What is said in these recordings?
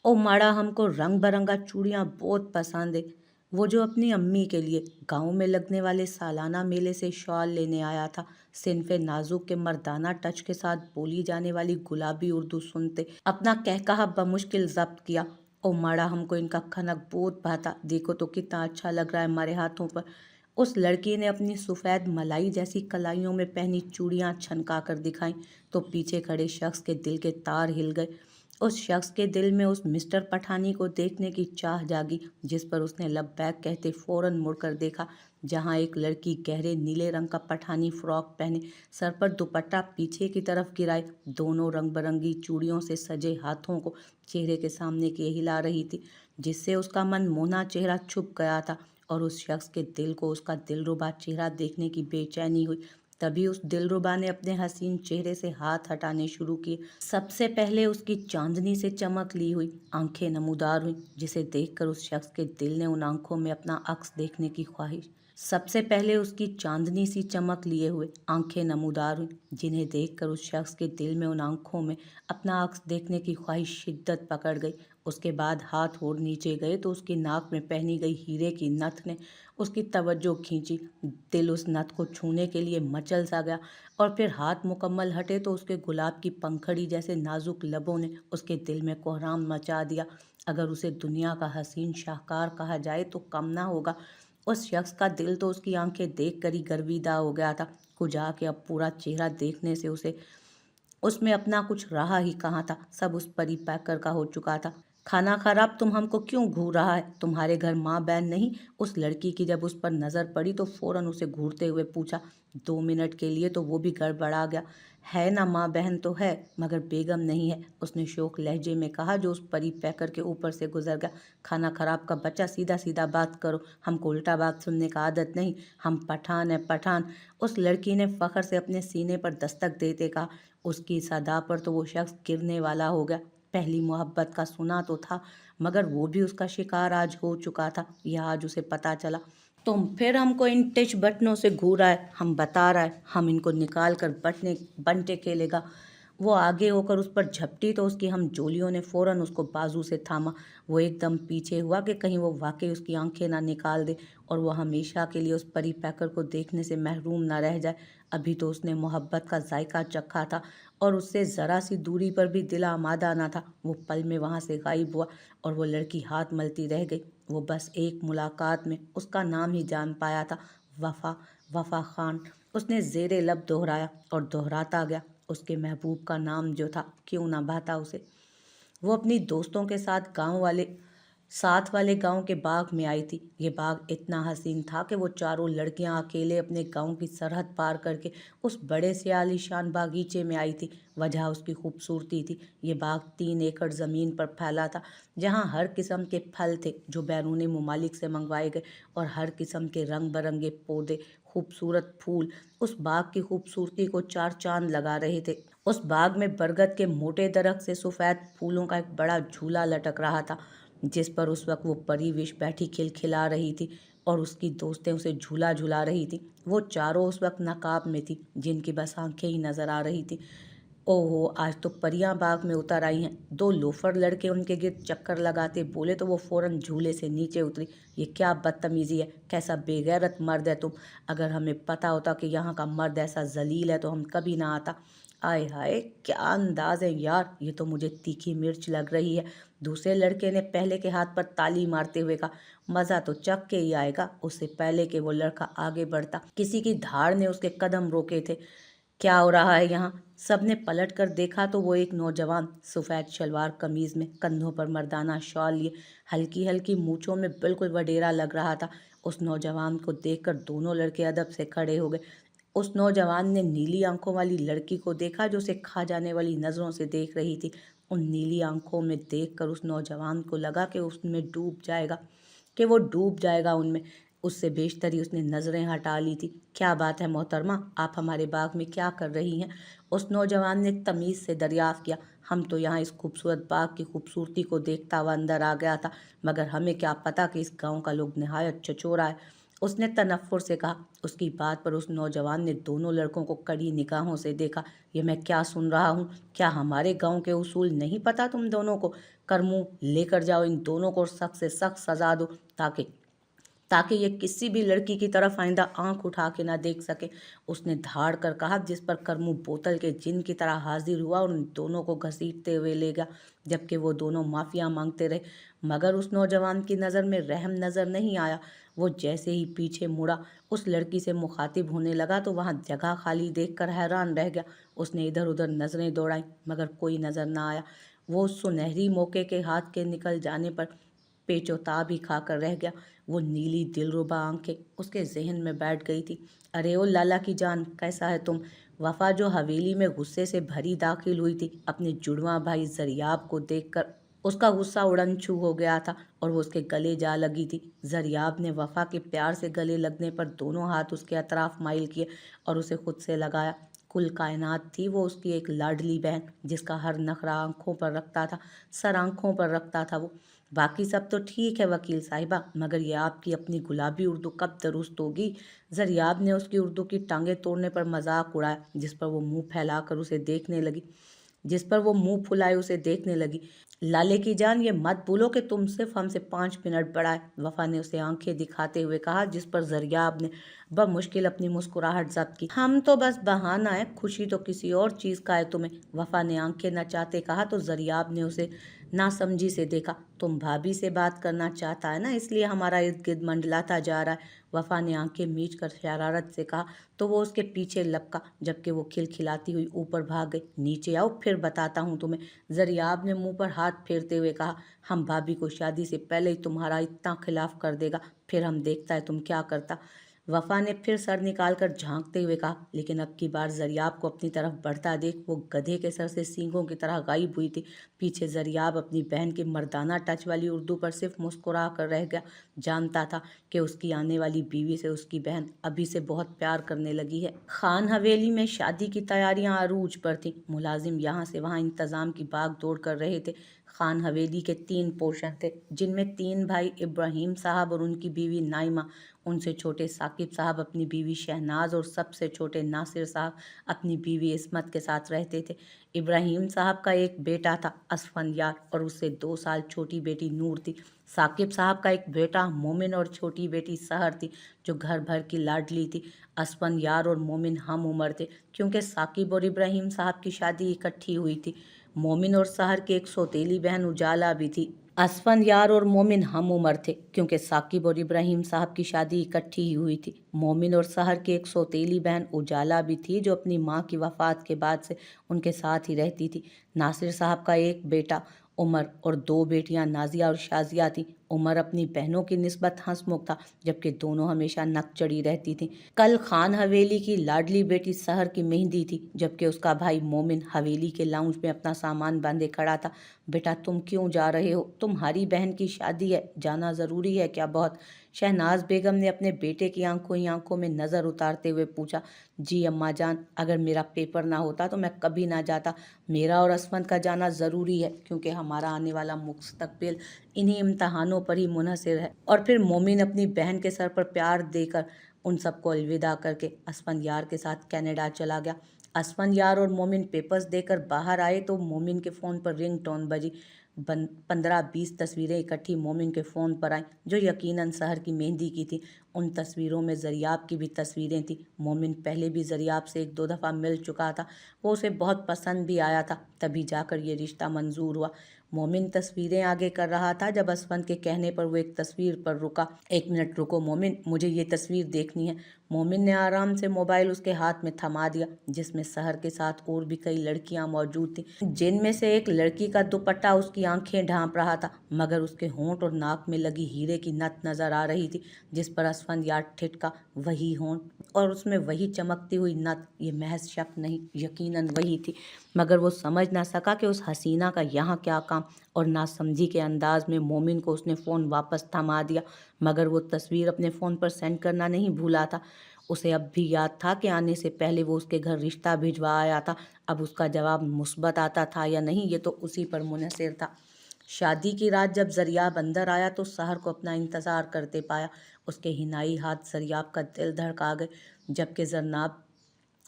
ओ माड़ा हमको रंग बिरंगा चूड़ियाँ बहुत पसंद है। वो जो अपनी अम्मी के लिए गांव में लगने वाले सालाना मेले से शॉल लेने आया था। सिनफे नाजुक के मर्दाना टच के साथ बोली जाने वाली गुलाबी उर्दू सुनते अपना कहकहा बमुश्किल जब्त किया। ओ माड़ा हमको इनका खनक बहुत भाता, देखो तो कितना अच्छा लग रहा है हमारे हाथों पर। उस लड़की ने अपनी सफ़ेद मलाई जैसी कलाइयों में पहनी चूड़ियां छनका कर दिखाईं तो पीछे खड़े शख्स के दिल के तार हिल गए। उस शख्स के दिल में उस मिस्टर पठानी को देखने की चाह जागी, जिस पर उसने लब्बैक कहते फौरन मुड़कर देखा, जहां एक लड़की गहरे नीले रंग का पठानी फ्रॉक पहने, सर पर दुपट्टा पीछे की तरफ गिराए, दोनों रंग बिरंगी चूड़ियों से सजे हाथों को चेहरे के सामने किए हिला रही थी, जिससे उसका मन मोहना चेहरा छुप गया था और उस शख्स के दिल को उसका दिलरुबा चेहरा देखने की बेचैनी हुई। तभी उस दिलरुबा ने अपने हसीन चेहरे से हाथ हटाने शुरू किए। सबसे पहले उसकी चांदनी से चमक ली हुई आंखें नमूदार हुई, जिसे देखकर उस शख्स के दिल ने उन आंखों में अपना अक्स देखने की ख्वाहिश सबसे पहले उसकी चांदनी सी चमक लिए हुए आंखें नमूदार हुई, जिन्हें देखकर उस शख्स के दिल में उन आंखों में अपना अक्स देखने की ख्वाहिश शिद्दत पकड़ गई। उसके बाद हाथ और नीचे गए तो उसकी नाक में पहनी गई हीरे की नथ ने उसकी तवज्जो खींची। दिल उस नथ को छूने के लिए मचल सा गया और फिर हाथ मुकम्मल हटे तो उसके गुलाब की पंखड़ी जैसे नाजुक लबों ने उसके दिल में कोहराम मचा दिया। अगर उसे दुनिया का हसीन शाहकार कहा जाए तो कम ना होगा। उस शख्स का दिल तो उसकी आंखें देख कर ही गर्विदा हो गया था। कुजा के अब पूरा चेहरा देखने से उसे उसमें अपना कुछ रहा ही कहाँ था, सब उस परी पैकर का हो चुका था। खाना खराब तुम हमको क्यों घूर रहा है, तुम्हारे घर माँ बहन नहीं? उस लड़की की जब उस पर नज़र पड़ी तो फौरन उसे घूरते हुए पूछा। 2 मिनट के लिए तो वो भी गड़बड़ा गया। है ना, माँ बहन तो है, मगर बेगम नहीं है, उसने शोक लहजे में कहा, जो उस परी पैकर के ऊपर से गुजर गया। खाना खराब का बच्चा, सीधा सीधा बात करो, हमको उल्टा बात सुनने का आदत नहीं। हम पठान है पठान, उस लड़की ने फखर से अपने सीने पर दस्तक देते कहा। उसकी इस अदा पर तो वो शख्स गिरने वाला हो गया। पहली मोहब्बत का सुना तो था, मगर वो भी उसका शिकार आज हो चुका था, यह आज उसे पता चला। तुम फिर हमको इन टच बटनों से घूरा है, हम बता रहा है, हम इनको निकाल कर बटने बंटे खेलेगा। वो आगे होकर उस पर झपटी तो उसकी हम जोलियों ने फौरन उसको बाजू से थामा। वो एकदम पीछे हुआ कि कहीं वो वाकई उसकी आंखें ना निकाल दे और वो हमेशा के लिए उस परी पैकर को देखने से महरूम ना रह जाए। अभी तो उसने मोहब्बत का जायका चखा था और उससे ज़रा सी दूरी पर भी दिल आमादा ना था। वो पल में वहाँ से गायब हुआ और वो लड़की हाथ मलती रह गई। वो बस एक मुलाकात में उसका नाम ही जान पाया था, वफ़ा, वफ़ा खान। उसने ज़ेरे लब दोहराया और दोहराता गया। उसके महबूब का नाम जो था क्यों ना भाता उसे। वो अपनी दोस्तों के साथ वाले गांव के बाग में आई थी। ये बाग इतना हसीन था कि वो चारों लड़कियां अकेले अपने गांव की सरहद पार करके उस बड़े से आलीशान बागीचे में आई थी। वजह उसकी खूबसूरती थी। ये बाग 3 एकड़ ज़मीन पर फैला था, जहां हर किस्म के फल थे जो बैरूनी ममालिक से मंगवाए गए, और हर किस्म के रंग बिरंगे पौधे, खूबसूरत फूल उस बाग की खूबसूरती को चार चांद लगा रहे थे। उस बाग में बरगद के मोटे दरख्त से सफ़ेद फूलों का एक बड़ा झूला लटक रहा था, जिस पर उस वक्त वो परी विश बैठी खिलखिला रही थी और उसकी दोस्तें उसे झूला झुला रही थी। वो चारों उस वक्त नकाब में थी, जिनकी बस आंखें ही नजर आ रही थी। ओहो, आज तो परियां बाग में उतर आई हैं। 2 लोफर लड़के उनके गिर्द चक्कर लगाते बोले तो वो फौरन झूले से नीचे उतरी। ये क्या बदतमीजी है, कैसा बेगैरत मर्द है तुम। अगर हमें पता होता कि यहाँ का मर्द ऐसा जलील है तो हम कभी ना आता। आय हाय, क्या अंदाज है यार, ये तो मुझे तीखी मिर्च लग रही है। दूसरे लड़के ने पहले के हाथ पर ताली मारते हुए कहा। मज़ा तो चख के ही आएगा। उससे पहले कि वो लड़का आगे बढ़ता, किसी की धाड़ ने उसके कदम रोके थे। क्या हो रहा है यहाँ? सबने पलट कर देखा तो वो एक नौजवान सफ़ेद शलवार कमीज में, कंधों पर मर्दाना शॉल लिए, हल्की हल्की मूछों में बिल्कुल वडेरा लग रहा था। उस नौजवान को देखकर दोनों लड़के अदब से खड़े हो गए। उस नौजवान ने नीली आंखों वाली लड़की को देखा, जो उसे खा जाने वाली नज़रों से देख रही थी। उन नीली आंखों में देखकर उस नौजवान को लगा कि वो डूब जाएगा उनमें। उससे बेशतरी उसने नज़रें हटा ली थी। क्या बात है मोहतरमा, आप हमारे बाग में क्या कर रही हैं? उस नौजवान ने तमीज़ से दरियाफ़्त किया। हम तो यहाँ इस खूबसूरत बाग की खूबसूरती को देखता हुआ अंदर आ गया था, मगर हमें क्या पता कि इस गांव का लोग नहायत चचोरा है। उसने तनफ़ुर से कहा। उसकी बात पर उस नौजवान ने दोनों लड़कों को कड़ी निगाहों से देखा। ये मैं क्या सुन रहा हूँ? क्या हमारे गांव के उसूल नहीं पता तुम दोनों को? करमू, लेकर जाओ इन दोनों को, सख्त से सख्त सजा दो, ताकि ताकि ये किसी भी लड़की की तरफ आइंदा आंख उठा के ना देख सके, उसने धाड़ कर कहा, जिस पर करमू बोतल के जिन की तरह हाजिर हुआ और उन दोनों को घसीटते हुए ले गया, जबकि वो दोनों माफिया मांगते रहे। मगर उस नौजवान की नज़र में रहम नज़र नहीं आया। वो जैसे ही पीछे मुड़ा, उस लड़की से मुखातिब होने लगा तो वहाँ जगह खाली देखकर हैरान रह गया। उसने इधर उधर नज़रें दौड़ाई, मगर कोई नज़र ना आया। वो उस सुनहरी मौके के हाथ के निकल जाने पर पेचोताब ही खाकर रह गया। वो नीली दिलरुबा आंखें उसके जहन में बैठ गई थी। अरे ओ लाला की जान, कैसा है तुम? वफा, जो हवेली में गुस्से से भरी दाखिल हुई थी, अपने जुड़वा भाई जरियाब को देखकर उसका गुस्सा उड़न छू हो गया था और वो उसके गले जा लगी थी। जरियाब ने वफा के प्यार से गले लगने पर दोनों हाथ उसके अतराफ माइल किए और उसे खुद से लगाया। कुल कायनात थी वो उसकी एक लाडली बहन, जिसका हर नखरा आंखों पर रखता था, सर आंखों पर रखता था वो। बाकी सब तो ठीक है वकील साहिबा, मगर ये आपकी अपनी गुलाबी उर्दू कब दुरुस्त होगी? जरियाब ने उसकी उर्दू की टांगे तोड़ने पर मजाक उड़ाया, जिस पर वो मुंह फुलाए उसे देखने लगी। लाले की जान, ये मत भूलो कि तुम सिर्फ हमसे 5 मिनट बड़ा है, वफा ने उसे आंखें दिखाते हुए कहा, जिस पर जरियाब ने बमुश्किल अपनी मुस्कुराहट जब्त की। हम तो बस बहाना है, खुशी तो किसी और चीज़ का है तुम्हें, वफा ने आंखें नचाते कहा। तो जरियाब ने उसे नासमझी से देखा। तुम भाभी से बात करना चाहता है ना, इसलिए हमारा इर्द गिर्द मंडलाता जा रहा है, वफा ने आंखें मीच कर शरारत से कहा। तो वो उसके पीछे लपका, जबकि वो खिलखिलाती हुई ऊपर भाग गई। नीचे आओ, फिर बताता हूँ तुम्हें, जरियाब ने मुंह पर हाथ फेरते हुए कहा। हम भाभी को शादी से पहले ही तुम्हारा इतना खिलाफ कर देगा, फिर हम देखता है तुम क्या करता। वफा ने फिर सर निकालकर झांकते हुए कहा, लेकिन अब की बार जरियाब को अपनी तरफ बढ़ता देख वो गधे के सर से सींगों की तरह गायब हुई थी। पीछे जरियाब अपनी बहन की मर्दाना टच वाली उर्दू पर सिर्फ मुस्कुरा कर रह गया। जानता था कि उसकी आने वाली बीवी से उसकी बहन अभी से बहुत प्यार करने लगी है। खान हवेली में शादी की तैयारियां अरूज पर थीं। मुलाजिम यहाँ से वहाँ इंतजाम की भाग दौड़ कर रहे थे। खान हवेली के 3 पोर्शन थे, जिनमें 3 भाई इब्राहिम साहब और उनकी बीवी नाइमा, उनसे छोटे साकिब साहब अपनी बीवी शहनाज और सबसे छोटे नासिर साहब अपनी बीवी इस्मत के साथ रहते थे। इब्राहिम साहब का एक बेटा था असफंयार, और उससे 2 साल छोटी बेटी नूर थी। साकिब साहब का एक बेटा मोमिन और छोटी बेटी सहर थी, जो घर भर की लाडली थी। असफंयार और मोमिन हम उम्र थे, क्योंकि साकिब और इब्राहिम साहब की शादी इकट्ठी हुई थी। मोमिन और सहर की एक सौतेली बहन उजाला भी थी। असफंयार और मोमिन हम उम्र थे, क्योंकि साकिब और इब्राहिम साहब की शादी इकट्ठी ही हुई थी। मोमिन और सहर की एक सौतेली बहन उजाला भी थी, जो अपनी माँ की वफ़ात के बाद से उनके साथ ही रहती थी। नासिर साहब का एक बेटा उमर और 2 बेटियां नाजिया और शाजिया थी। उमर अपनी बहनों की निस्बत हंसमुख था, जबकि दोनों हमेशा नक चढ़ी रहती थीं। कल खान हवेली की लाडली बेटी सहर की मेहंदी थी, जबकि उसका भाई मोमिन हवेली के लाउंज में अपना सामान बांधे खड़ा था। बेटा, तुम क्यों जा रहे हो? तुम्हारी बहन की शादी है, जाना ज़रूरी है क्या? बहुत। शहनाज बेगम ने अपने बेटे की आंखों ही आंखों में नज़र उतारते हुए पूछा। जी अम्मा जान, अगर मेरा पेपर ना होता तो मैं कभी ना जाता। मेरा और असमत का जाना ज़रूरी है, क्योंकि हमारा आने वाला मुस्तकबिल इन्हीं इम्तहानों पर ही मुनहसर है। और फिर मोमिन अपनी बहन के सर पर प्यार देकर उन सबको अलविदा करके असफंयार के साथ कनाडा चला गया। असफंयार और मोमिन पेपर्स देकर बाहर आए तो मोमिन के फ़ोन पर रिंग टोन बजी। 15-20 तस्वीरें इकट्ठी मोमिन के फ़ोन पर आईं, जो यकीनन सहर की मेहंदी की थी। उन तस्वीरों में जरियाब की भी तस्वीरें थीं। मोमिन पहले भी जरियाब से 1-2 दफ़ा मिल चुका था। वो उसे बहुत पसंद भी आया था, तभी जाकर ये रिश्ता मंजूर हुआ। मोमिन तस्वीरें आगे कर रहा था जब असफंद के कहने पर वो एक तस्वीर पर रुका। 1 मिनट रुको मोमिन, मुझे ये तस्वीर देखनी है। मोमिन ने आराम से मोबाइल उसके हाथ में थमा दिया, जिसमें सहर के साथ और भी कई लड़कियां मौजूद थीं, जिनमें से एक लड़की का दुपट्टा उसकी आंखें ढांप रहा था, मगर उसके होंठ और नाक में लगी हीरे की नथ नजर आ रही थी, जिस पर असफंद यार ठिठका। वही होंठ और उसमें वही चमकती हुई नथ, ये महज शक नहीं, यकीनन वही थी। मगर वो समझ ना सका कि उस हसीना का यहाँ क्या काम, और नासमझी के अंदाज में मोमिन को उसने फ़ोन वापस थमा दिया। मगर वो तस्वीर अपने फ़ोन पर सेंड करना नहीं भूला था। उसे अब भी याद था कि आने से पहले वो उसके घर रिश्ता भिजवा आया था। अब उसका जवाब मुस्बत आता था या नहीं, ये तो उसी पर मुनहसर था। शादी की रात जब जरियाब अंदर आया तो सहर को अपना इंतजार करते पाया। उसके हिनाई हाथ जरियाब का दिल धड़का गए। जबकि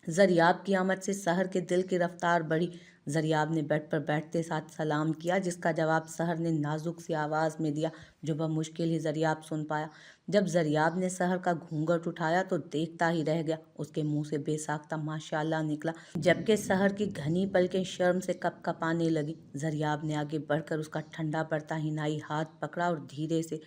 जरियाब की आमद से सहर के दिल की रफ्तार बढ़ी। जरियाब ने बेड पर बैठते साथ सलाम किया, जिसका जवाब सहर ने नाजुक सी आवाज़ में दिया, जो बमुश्किल ही जरियाब सुन पाया। जब जरियाब ने सहर का घूंघट उठाया तो देखता ही रह गया। उसके मुंह से बेसाख्ता माशाल्लाह निकला, जबकि सहर की घनी पलकें शर्म से कपकपाने लगी। जरियाब ने आगे बढ़कर उसका ठंडा पड़ता हिनाई हाथ पकड़ा और धीरे से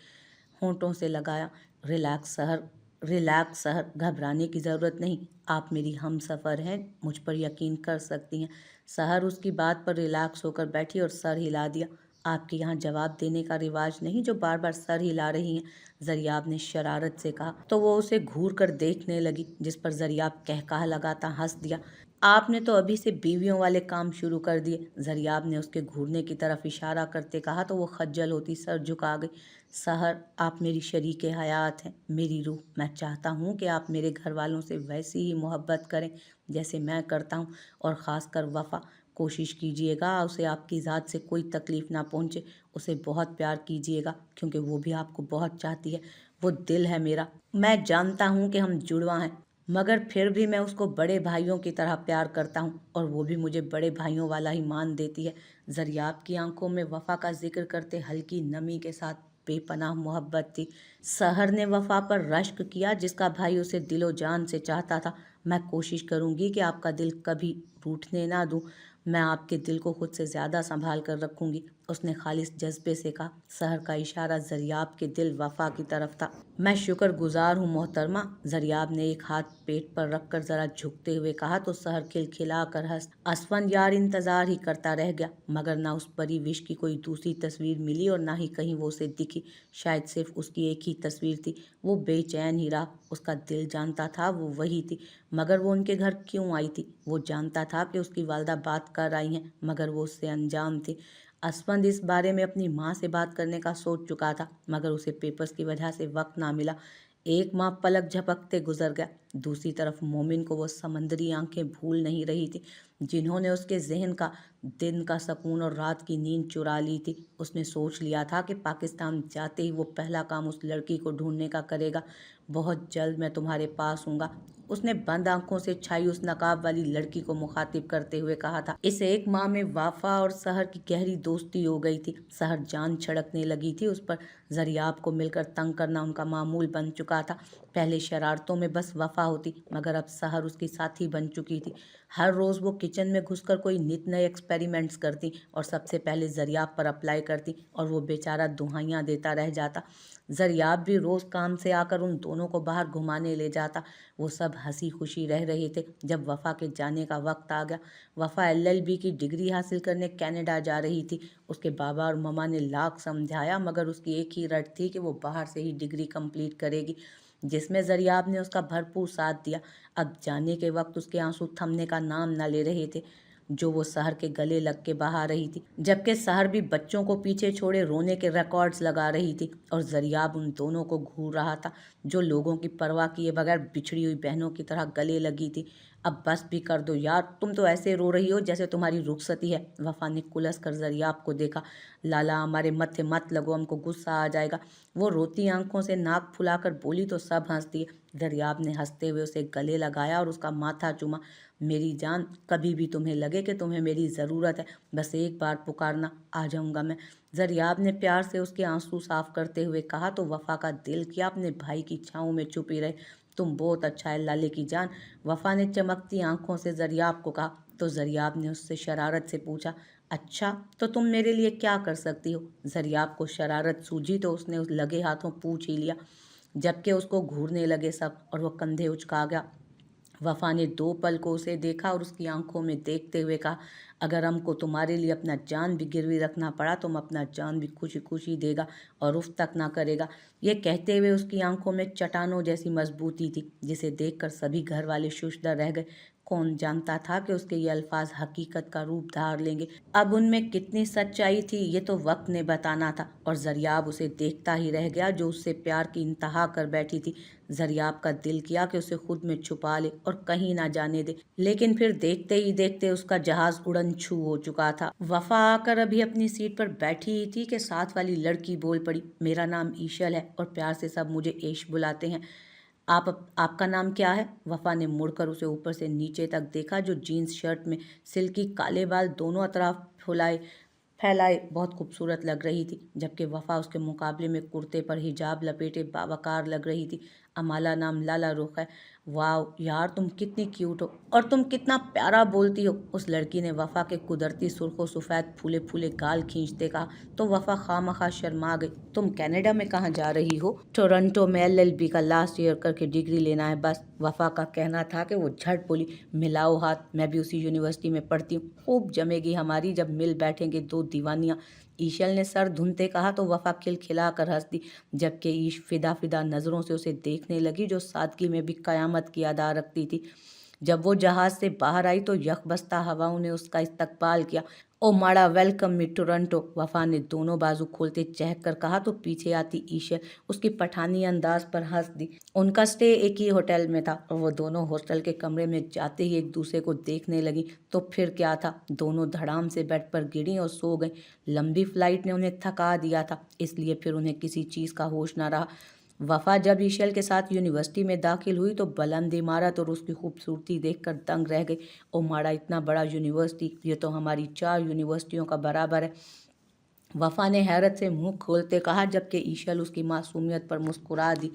होंठों से लगाया। रिलैक्स सहर, रिलैक्स सहर, घबराने की ज़रूरत नहीं। आप मेरी हम सफ़र हैं, मुझ पर यकीन कर सकती हैं। सहर उसकी बात पर रिलैक्स होकर बैठी और सर हिला दिया। आपके यहाँ जवाब देने का रिवाज नहीं जो बार बार सर हिला रही हैं, जरियाब ने शरारत से कहा। तो वो उसे घूर कर देखने लगी, जिस पर जरियाब कहकहा लगाता हंस दिया। आपने तो अभी से बीवियों वाले काम शुरू कर दिए। जरियाब ने उसके घूरने की तरफ इशारा करते कहा तो वो खज्जल होती सर झुका गई। सहर, आप मेरी शरीके हयात हैं, मेरी रूह। मैं चाहता हूँ कि आप मेरे घर वालों से वैसी ही मोहब्बत करें जैसे मैं करता हूँ, और ख़ासकर वफ़ा। कोशिश कीजिएगा उसे आपकी ज़ात से कोई तकलीफ़ ना पहुँचे। उसे बहुत प्यार कीजिएगा क्योंकि वो भी आपको बहुत चाहती है। वो दिल है मेरा। मैं जानता हूँ कि हम जुड़वा हैं, मगर फिर भी मैं उसको बड़े भाइयों की तरह प्यार करता हूँ और वो भी मुझे बड़े भाइयों वाला ही मान देती है। जरियाब की आंखों में वफ़ा का जिक्र करते हल्की नमी के साथ बेपनाह मोहब्बत थी। सहर ने वफ़ा पर रश्क किया, जिसका भाई उसे दिलो जान से चाहता था। मैं कोशिश करूँगी कि आपका दिल कभी रूठने ना दूँ। मैं आपके दिल को खुद से ज़्यादा संभाल कर रखूँगी, उसने खालिस जज्बे से कहा। सहर का इशारा जरियाब के दिल वफ़ा की तरफ था। मैं शुक्रगुजार हूँ मोहतरमा, जरियाब ने एक हाथ पेट पर रखकर ज़रा झुकते हुए कहा तो सहर खिलखिला कर हंस। असफन यार इंतज़ार ही करता रह गया, मगर ना उस परी विश की कोई दूसरी तस्वीर मिली और ना ही कहीं वो उसे दिखी। शायद सिर्फ उसकी एक ही तस्वीर थी। वो बेचैन ही रहा। उसका दिल जानता था वो वही थी, मगर वो उनके घर क्यों आई थी? वो जानता था कि उसकी वालदा बात कर आई हैं, मगर वो उससे अनजान थी। असफंद इस बारे में अपनी माँ से बात करने का सोच चुका था, मगर उसे पेपर्स की वजह से वक्त ना मिला। एक माह पलक झपकते गुजर गया। दूसरी तरफ मोमिन को वो समंदरी आंखें भूल नहीं रही थी, जिन्होंने उसके जहन का दिन का सुकून और रात की नींद चुरा ली थी। उसने सोच लिया था कि पाकिस्तान जाते ही वो पहला काम उस लड़की को ढूंढने का करेगा। बहुत जल्द मैं तुम्हारे पास हूँगा, उसने बंद आंखों से छाई उस नकाब वाली लड़की को मुखातिब करते हुए कहा था। इस एक माह में वाफा और सहर की गहरी दोस्ती हो गई थी। सहर जान छिड़कने लगी थी उस पर। जरियाब को मिलकर तंग करना उनका मामूल बन चुका था। पहले शरारतों में बस वफा होती, मगर अब सहर उसकी साथी बन चुकी थी। हर रोज़ वो किचन में घुसकर कोई नित नए एक्सपेरिमेंट्स करती और सबसे पहले जरियाब पर अप्लाई करती, और वो बेचारा दुहाइयाँ देता रह जाता। जरियाब भी रोज़ काम से आकर उन दोनों को बाहर घुमाने ले जाता। वो सब हंसी खुशी रह रहे थे। जब वफ़ा के जाने का वक्त आ गया, वफ़ा एलएलबी की डिग्री हासिल करने कनाडा जा रही थी। उसके बाबा और मम्मा ने लाख समझाया, मगर उसकी एक ही रट थी कि वो बाहर से ही डिग्री कंप्लीट करेगी, जिसमें जरियाब ने उसका भरपूर साथ दिया। अब जाने के वक्त उसके आंसू थमने का नाम न ले रहे थे, जो वो सहर के गले लग के बहा रही थी, जबकि सहर भी बच्चों को पीछे छोड़े रोने के रिकॉर्ड्स लगा रही थी और जरियाब उन दोनों को घूर रहा था, जो लोगों की परवाह किए बगैर बिछड़ी हुई बहनों की तरह गले लगी थी। अब बस भी कर दो यार, तुम तो ऐसे रो रही हो जैसे तुम्हारी रुखसती है। वफा ने कुलस कर जरियाब को देखा। लाला, हमारे मत्थे मत लगो, हमको गुस्सा आ जाएगा। वो रोती आंखों से नाक फुलाकर बोली तो सब हंस दिए। जरियाब ने हंसते हुए उसे गले लगाया और उसका माथा चूमा। मेरी जान, कभी भी तुम्हें लगे कि तुम्हें मेरी ज़रूरत है, बस एक बार पुकारना, आ जाऊंगा मैं। जरियाब ने प्यार से उसके आंसू साफ करते हुए कहा तो वफा का दिल किया अपने भाई की छाँव में छुपी रहे। तुम बहुत अच्छा है लाले की जान, वफा ने चमकती आंखों से जरियाब को कहा। तो जरियाब ने उससे शरारत से पूछा, अच्छा तो तुम मेरे लिए क्या कर सकती हो? जरियाब को शरारत सूझी तो उसने उस लगे हाथों पूछ ही लिया, जबकि उसको घूरने लगे सब, और वह कंधे उचका गया। वफा ने दो पल को उसे देखा और उसकी आंखों में देखते हुए कहा, अगर हमको तुम्हारे लिए अपना जान भी गिरवी रखना पड़ा तो हम अपना जान भी खुशी खुशी देगा और उफ तक ना करेगा। ये कहते हुए उसकी आंखों में चट्टानों जैसी मजबूती थी, जिसे देखकर सभी घर वाले शुशदर रह गए। कौन जानता था कि उसके ये अल्फाज हकीकत का रूप धार लेंगे। अब उनमें कितनी सच्चाई थी ये तो वक्त ने बताना था। और जरियाब उसे देखता ही रह गया जो उससे प्यार की इंतहा कर बैठी थी। जरियाब का दिल किया कि उसे खुद में छुपा ले और कहीं ना जाने दे, लेकिन फिर देखते ही देखते उसका जहाज उड़न छू हो चुका था। वफा आकर अभी अपनी सीट पर बैठी ही थी कि साथ वाली लड़की बोल पड़ी, मेरा नाम ईशल है और प्यार से सब मुझे ऐश बुलाते हैं। आपका नाम क्या है? वफा ने मुड़कर उसे ऊपर से नीचे तक देखा, जो जीन्स शर्ट में सिल्की काले बाल दोनों अतराफ फैलाए बहुत खूबसूरत लग रही थी, जबकि वफा उसके मुकाबले में कुर्ते पर हिजाब लपेटे बावकार लग रही थी। अमाला नाम लाला रुख है। वाह यार, तुम कितनी क्यूट हो और तुम कितना प्यारा बोलती हो। उस लड़की ने वफा के कुदरती सुर्खों सफ़ेद फूले फूले गाल खींचते कहा। तो वफा खामखा शर्मा गई। तुम कनाडा में कहाँ जा रही हो? टोरंटो में LLB का लास्ट ईयर करके डिग्री लेना है बस। वफा का कहना था कि वो झट बोली, मिलाओ हाथ, मैं भी उसी यूनिवर्सिटी में पढ़ती हूँ। खूब जमेगी हमारी जब मिल बैठेंगे दो दीवानियाँ। ईशल ने सर धुनते कहा तो वफा खिलखिला कर हंस दी, जबकि ईश फिदा फिदा नज़रों से उसे देखने लगी, जो सादगी में भी कयामत की अदा रखती थी। जब वो जहाज से बाहर आई तो यकबस्ता हवाओं ने उसका इस्तकबाल किया। ओ माड़ा, वेलकम मी टोरंटो। वफा ने दोनों बाजू खोलते चहक कर कहा तो पीछे आती ईशल उसकी पठानी अंदाज पर हंस दी। उनका स्टे एक ही होटल में था और वो दोनों हॉस्टल के कमरे में जाते ही एक दूसरे को देखने लगी। तो फिर क्या था, दोनों धड़ाम से बेड पर गिरी और सो गई। लंबी फ्लाइट ने उन्हें थका दिया था, इसलिए फिर उन्हें किसी चीज़ का होश ना रहा। वफा जब ईशल के साथ यूनिवर्सिटी में दाखिल हुई तो बुलंद इमारत और उसकी खूबसूरती देखकर दंग रह गई। ओ माड़ा, इतना बड़ा यूनिवर्सिटी, ये तो हमारी 4 यूनिवर्सिटियों का बराबर है। वफा ने हैरत से मुंह खोलते कहा, जबकि ईशल उसकी मासूमियत पर मुस्कुरा दी।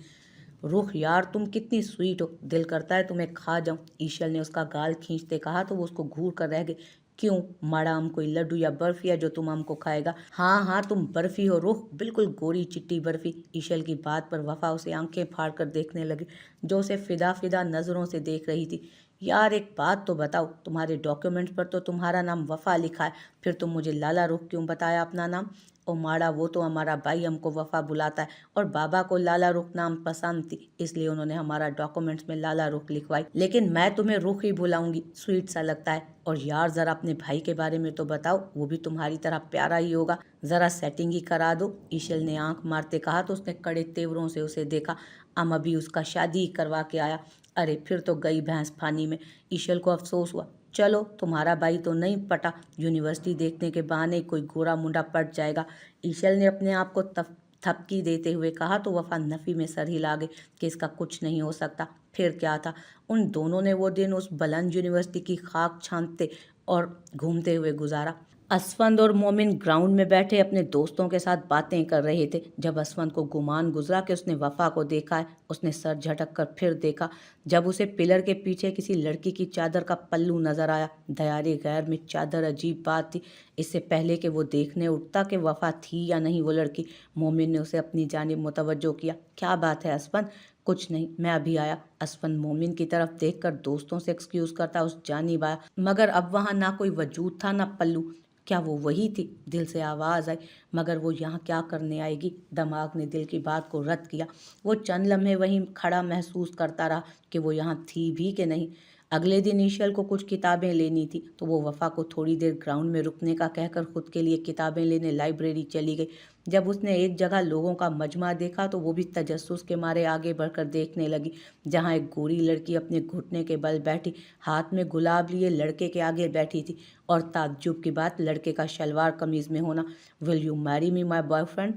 रुख यार, तुम कितनी स्वीट हो, दिल करता है तुम्हें खा जाऊं। ईशल ने उसका गाल खींचते कहा तो वो उसको घूर कर रह गई। क्यों माड़ा, हम कोई लड्डू या बर्फी है जो तुम हमको खाएगा? हाँ हाँ, तुम बर्फी हो रुख, बिल्कुल गोरी चिट्टी बर्फी। ईशल की बात पर वफा उसे आंखें फाड़ कर देखने लगी, जो उसे फिदा फिदा नजरों से देख रही थी। यार एक बात तो बताओ, तुम्हारे डॉक्यूमेंट्स पर तो तुम्हारा नाम वफा लिखा है, फिर तुम मुझे लाला रुख क्यों बताया अपना नाम? ओ माड़ा, वो तो हमारा भाई हमको वफा बुलाता है और बाबा को लाला रुख नाम पसंद थी, इसलिए उन्होंने हमारा डॉक्यूमेंट्स में लाला रुख लिखवाई। लेकिन मैं तुम्हें रुख ही बुलाऊंगी, स्वीट सा लगता है। और यार जरा अपने भाई के बारे में तो बताओ, वो भी तुम्हारी तरह प्यारा ही होगा, जरा सेटिंग ही करा दो। ईशल ने आंख मारते कहा तो उसने कड़े तेवरों से उसे देखा। हम अभी उसका शादी ही करवा के आया। अरे फिर तो गई भैंस पानी में। ईशल को अफसोस हुआ। चलो, तुम्हारा भाई तो नहीं पटा, यूनिवर्सिटी देखने के बहाने कोई गोरा मुंडा पट जाएगा। ईशल ने अपने आप को थपकी देते हुए कहा तो वफा नफ़ी में सर हिला गई कि इसका कुछ नहीं हो सकता। फिर क्या था, उन दोनों ने वो दिन उस बुलंद यूनिवर्सिटी की खाक छानते और घूमते हुए गुजारा। असफंद और मोमिन ग्राउंड में बैठे अपने दोस्तों के साथ बातें कर रहे थे जब असफंद को गुमान गुजरा कि उसने वफा को देखा है। उसने सर झटक कर फिर देखा, जब उसे पिलर के पीछे किसी लड़की की चादर का पल्लू नजर आया। दयारे गैर में चादर अजीब बात थी। इससे पहले कि वो देखने उठता कि वफा थी या नहीं वो लड़की, मोमिन ने उसे अपनी जानिब मुतवज्जो किया। क्या बात है असफंद? कुछ नहीं, मैं अभी आया। असफंद मोमिन की तरफ देखकर दोस्तों से एक्सक्यूज करता उस जानिब आया, मगर अब वहां ना कोई वजूद था ना पल्लू। क्या वो वही थी? दिल से आवाज़ आई, मगर वो यहाँ क्या करने आएगी? दिमाग ने दिल की बात को रद्द किया। वो चंद लम्हे वहीं खड़ा महसूस करता रहा कि वो यहाँ थी भी कि नहीं। अगले दिन ईशल को कुछ किताबें लेनी थी तो वो वफा को थोड़ी देर ग्राउंड में रुकने का कहकर खुद के लिए किताबें लेने लाइब्रेरी चली गई। जब उसने एक जगह लोगों का मजमा देखा तो वो भी तजस्सुस के मारे आगे बढ़कर देखने लगी, जहाँ एक गोरी लड़की अपने घुटने के बल बैठी, हाथ में गुलाब लिए लड़के के आगे बैठी थी। और ताज्जुब की बात लड़के का शलवार कमीज में होना। Will you marry me my boyfriend?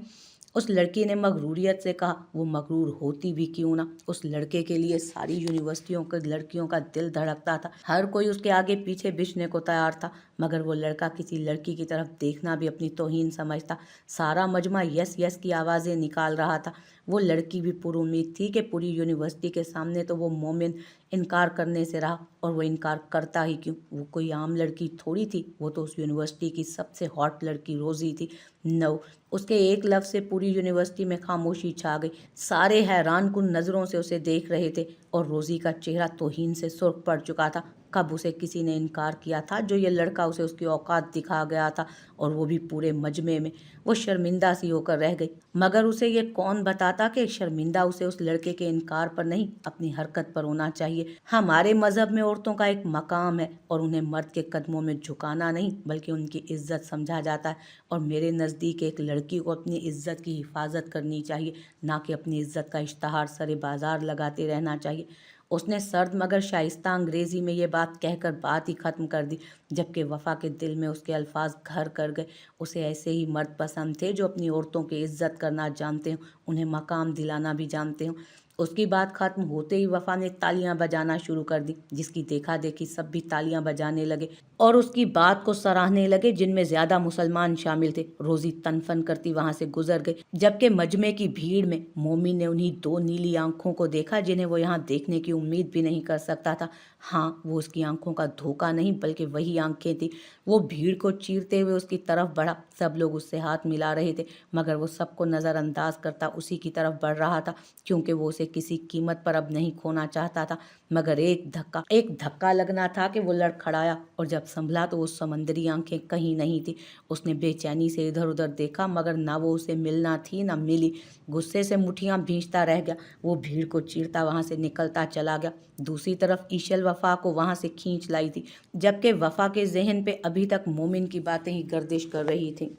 उस लड़की ने मगरूरियत से कहा। वो मगरूर होती भी क्यों ना, उस लड़के के लिए सारी यूनिवर्सिटियों के लड़कियों का दिल धड़कता था, हर कोई उसके आगे पीछे बिछने को तैयार था, मगर वो लड़का किसी लड़की की तरफ देखना भी अपनी तौहीन समझता। सारा मजमा यस यस की आवाज़ें निकाल रहा था। वो लड़की भी पुरुम्मीद थी कि पूरी यूनिवर्सिटी के सामने तो वो मोमिन इनकार करने से रहा, और वो इनकार करता ही क्यों? वो कोई आम लड़की थोड़ी थी, वो तो उस यूनिवर्सिटी की सबसे हॉट लड़की रोज़ी थी। नो, उसके एक लफ्ज़ से पूरी यूनिवर्सिटी में खामोशी छा गई। सारे हैरान कुन नज़रों से उसे देख रहे थे और रोज़ी का चेहरा तौहीन से सुर्ख पड़ चुका था। कब उसे किसी ने इनकार किया था जो ये लड़का उसे उसकी औकात दिखा गया था, और वो भी पूरे मजमे में। वो शर्मिंदा सी होकर रह गई, मगर उसे ये कौन बताता कि शर्मिंदा उसे उस लड़के के इनकार पर नहीं, अपनी हरकत पर होना चाहिए। हमारे मजहब में औरतों का एक मकाम है और उन्हें मर्द के कदमों में झुकाना नहीं बल्कि उनकी इज्जत समझा जाता है, और मेरे नज़दीक एक लड़की को अपनी इज्जत की हिफाजत करनी चाहिए, ना कि अपनी इज्जत का इश्तहार सरे बाजार लगाते रहना चाहिए। उसने सर्द मगर शाइस्ता अंग्रेजी में ये बात कहकर बात ही खत्म कर दी, जबकि वफा के दिल में उसके अल्फाज घर कर गए। उसे ऐसे ही मर्द पसंद थे जो अपनी औरतों की इज्जत करना जानते हों, उन्हें मकाम दिलाना भी जानते हों। उसकी बात खत्म होते ही वफा ने तालियां बजाना शुरू कर दी, जिसकी देखा देखी सब भी तालियां बजाने लगे और उसकी बात को सराहने लगे, जिनमें ज्यादा मुसलमान शामिल थे। रोजी तनफन करती वहां से गुजर गई, जबकि मजमे की भीड़ में मोमी ने उन्हीं दो नीली आंखों को देखा जिन्हें वो यहाँ देखने की उम्मीद भी नहीं कर सकता था। हाँ, वो उसकी आंखों का धोखा नहीं बल्कि वही आंखें थी। वो भीड़ को चीरते हुए उसकी तरफ बढ़ा। सब लोग उससे हाथ मिला रहे थे, मगर वो सबको नज़रअंदाज करता उसी की तरफ बढ़ रहा था, क्योंकि वो उसे किसी कीमत पर अब नहीं खोना चाहता था। मगर एक धक्का लगना था कि वो लड़खड़ाया, और जब संभला तो वो समंदरी आंखें कहीं नहीं थी। उसने बेचैनी से इधर उधर देखा, मगर ना वो उसे मिलना थी ना मिली। गुस्से से मुठियां भींचता रह गया। वो भीड़ को चीरता वहां से निकलता चला गया। दूसरी तरफ ईशल वफा को वहां से खींच लाई थी, जबकि वफा के जहन पे अभी तक मोमिन की बातें ही गर्दिश कर रही थी।